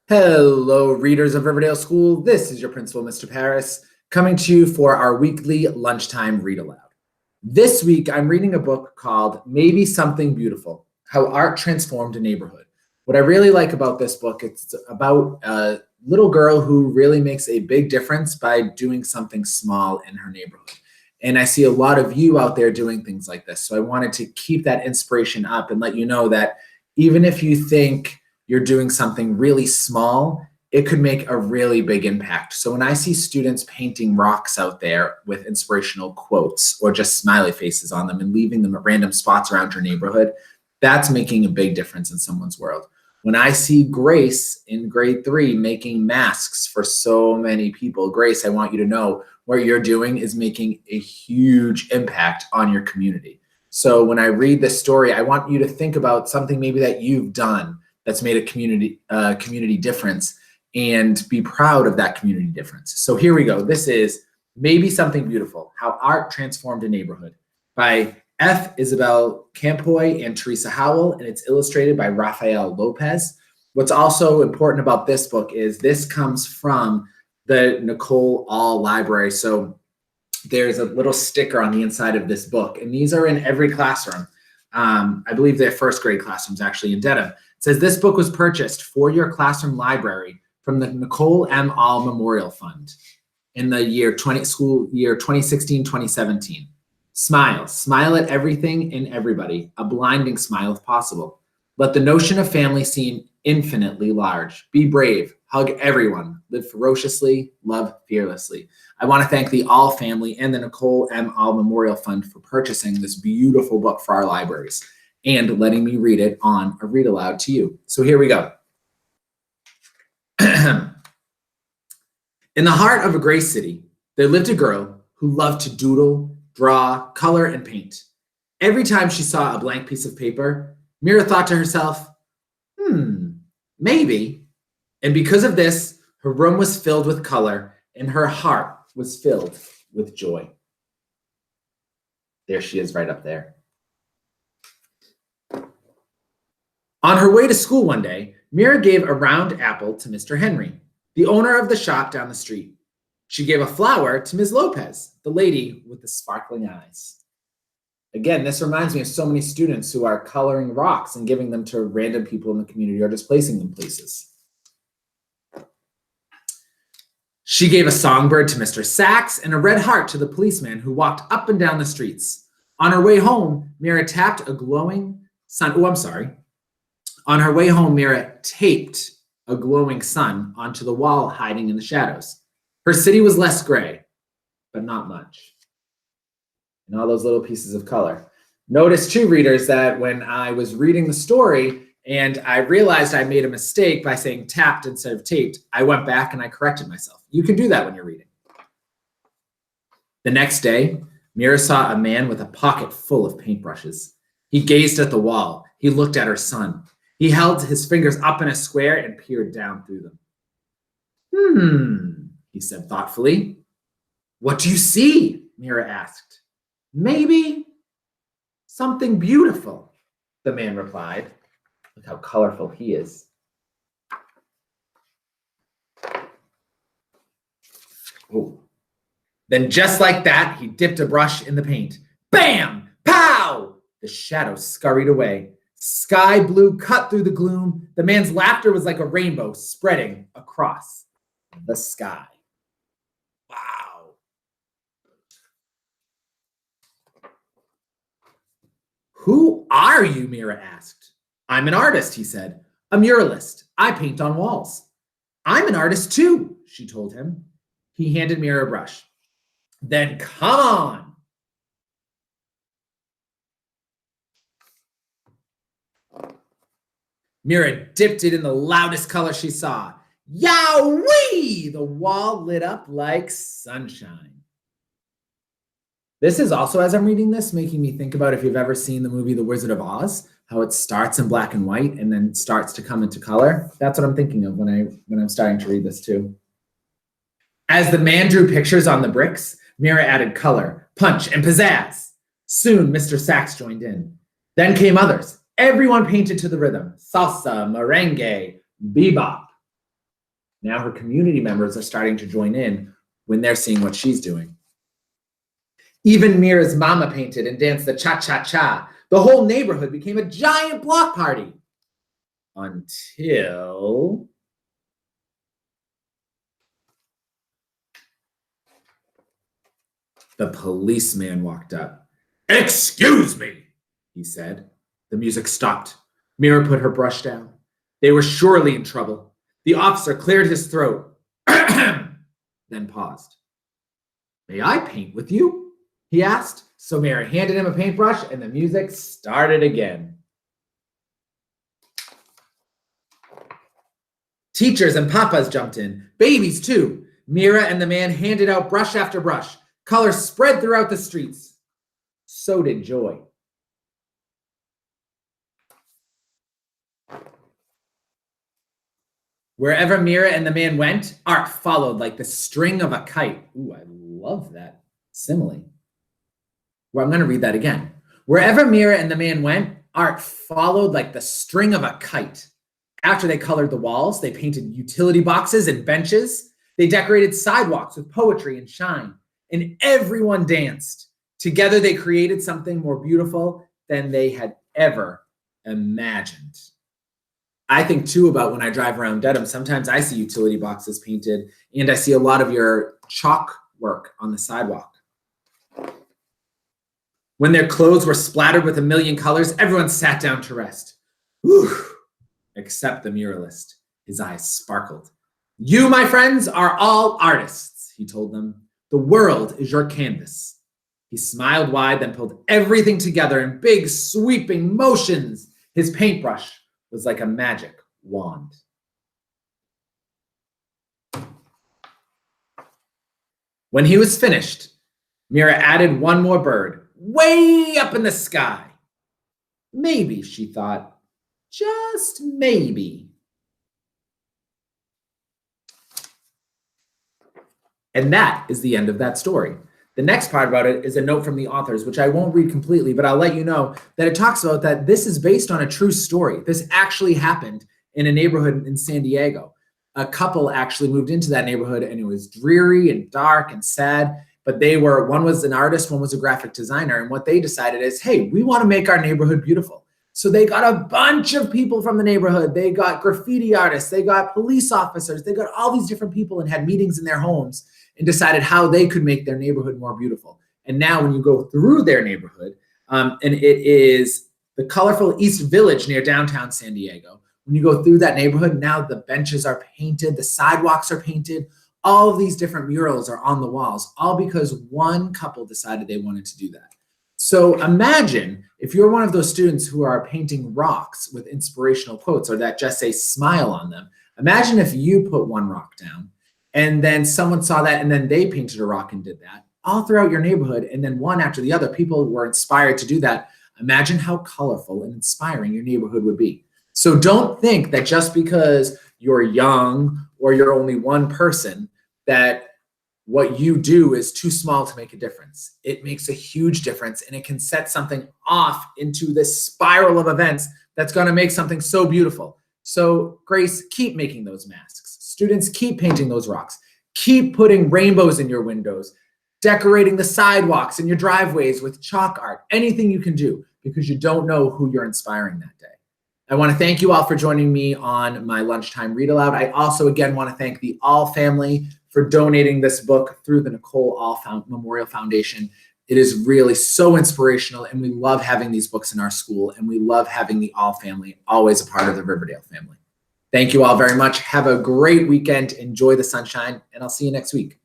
Hello, readers of Riverdale School. This is your principal, Mr. Paris, coming to you for our weekly lunchtime read aloud. This week, I'm reading a book called Maybe Something Beautiful, How Art Transformed a Neighborhood. What I really like about this book, it's about a little girl who really makes a big difference by doing something small in her neighborhood. And I see a lot of you out there doing things like this. So I wanted to keep that inspiration up and let you know that even if you think you're doing something really small, it could make a really big impact. So when I see students painting rocks out there with inspirational quotes or just smiley faces on them and leaving them at random spots around your neighborhood, that's making a big difference in someone's world. When I see Grace in grade 3 making masks for so many people, Grace, I want you to know what you're doing is making a huge impact on your community. So when I read this story, I want you to think about something maybe that you've done that's made a community difference and be proud of that community difference. So here we go. This is Maybe Something Beautiful, How Art Transformed a Neighborhood by F. Isabel Campoy and Teresa Howell, and it's illustrated by Rafael Lopez. What's also important about this book is this comes from the Nicole All Library. So there's a little sticker on the inside of this book, and these are in every classroom. I believe they're first grade classrooms actually in Dedham. It says this book was purchased for your classroom library from the Nicole M. All Memorial Fund in the school year 2016-2017. Smile, smile at everything and everybody, a blinding smile if possible. Let the notion of family seem infinitely large. Be brave, hug everyone, live ferociously, love fearlessly. I want to thank the All family and the Nicole M. All Memorial Fund for purchasing this beautiful book for our libraries and letting me read it on a read aloud to you. So here we go. In the heart of a gray city, there lived a girl who loved to doodle, draw, color, and paint. Every time she saw a blank piece of paper, Mira thought to herself, maybe. And because of this, her room was filled with color and her heart was filled with joy. There she is right up there. On her way to school one day, Mira gave a round apple to Mr. Henry, the owner of the shop down the street. She gave a flower to Ms. Lopez, the lady with the sparkling eyes. Again, this reminds me of so many students who are coloring rocks and giving them to random people in the community or just placing them places. She gave a songbird to Mr. Sachs and a red heart to the policeman who walked up and down the streets. On her way home, Mira tapped a glowing sun. On her way home, Mira taped a glowing sun onto the wall hiding in the shadows. Her city was less gray, but not much. And all those little pieces of color. Notice too, readers, that when I was reading the story and I realized I made a mistake by saying tapped instead of taped, I went back and I corrected myself. You can do that when you're reading. The next day, Mira saw a man with a pocket full of paintbrushes. He gazed at the wall. He looked at her son. He held his fingers up in a square and peered down through them. He said thoughtfully. What do you see? Mira asked. Maybe something beautiful, the man replied. Look how colorful he is. Oh. Then just like that, he dipped a brush in the paint. Bam! Pow! The shadows scurried away. Sky blue cut through the gloom. The man's laughter was like a rainbow spreading across the sky. Wow. Who are you? Mira asked. I'm an artist, he said. A muralist. I paint on walls. I'm an artist too, she told him. He handed Mira a brush. Then come on. Mira dipped it in the loudest color she saw. Yowie! The wall lit up like sunshine. This is also, as I'm reading this, making me think about if you've ever seen the movie The Wizard of Oz, how it starts in black and white and then starts to come into color. That's what I'm thinking of when I'm starting to read this too. As the man drew pictures on the bricks, Mira added color, punch, and pizzazz. Soon, Mr. Sachs joined in. Then came others. Everyone painted to the rhythm. Salsa, merengue, bebop. Now her community members are starting to join in when they're seeing what she's doing. Even Mira's mama painted and danced the cha-cha-cha. The whole neighborhood became a giant block party. Until the policeman walked up. "Excuse me," he said. The music stopped. Mira put her brush down. They were surely in trouble. The officer cleared his throat, then paused. "May I paint with you?" he asked. So Mira handed him a paintbrush and the music started again. Teachers and papas jumped in, babies too. Mira and the man handed out brush after brush. Color spread throughout the streets. So did joy. Wherever Mira and the man went, art followed like the string of a kite. Ooh, I love that simile. Well, I'm going to read that again. Wherever Mira and the man went, art followed like the string of a kite. After they colored the walls, they painted utility boxes and benches. They decorated sidewalks with poetry and shine, and everyone danced. Together, they created something more beautiful than they had ever imagined. I think too about when I drive around Dedham, sometimes I see utility boxes painted, and I see a lot of your chalk work on the sidewalk. When their clothes were splattered with a million colors, everyone sat down to rest. Whew. Except the muralist. His eyes sparkled. "You, my friends, are all artists," he told them. "The world is your canvas." He smiled wide, then pulled everything together in big, sweeping motions. His paintbrush was like a magic wand. When he was finished, Mira added one more bird, way up in the sky. Maybe, she thought, just maybe. And that is the end of that story. The next part about it is a note from the authors, which I won't read completely, but I'll let you know that it talks about that this is based on a true story. This actually happened in a neighborhood in San Diego. A couple actually moved into that neighborhood, and it was dreary and dark and sad, but one was an artist, one was a graphic designer, and what they decided is, hey, we want to make our neighborhood beautiful. So they got a bunch of people from the neighborhood. They got graffiti artists, they got police officers, they got all these different people and had meetings in their homes and decided how they could make their neighborhood more beautiful. And now when you go through their neighborhood, and it is the colorful East Village near downtown San Diego, when you go through that neighborhood, now the benches are painted, the sidewalks are painted, all of these different murals are on the walls, all because one couple decided they wanted to do that. So imagine if you're one of those students who are painting rocks with inspirational quotes or that just say smile on them. Imagine if you put one rock down and then someone saw that and then they painted a rock and did that all throughout your neighborhood. And then one after the other, people were inspired to do that. Imagine how colorful and inspiring your neighborhood would be. So don't think that just because you're young or you're only one person, that what you do is too small to make a difference. It makes a huge difference, and it can set something off into this spiral of events that's going to make something so beautiful. So Grace, keep making those masks. Students, keep painting those rocks. Keep putting rainbows in your windows, decorating the sidewalks and your driveways with chalk art, anything you can do, because you don't know who you're inspiring that day. I want to thank you all for joining me on my lunchtime read aloud. I also, again, want to thank the All family for donating this book through the Nicole All Memorial Foundation. It is really so inspirational, and we love having these books in our school, and we love having the All family always a part of the Riverdale family. Thank you all very much. Have a great weekend. Enjoy the sunshine, and I'll see you next week.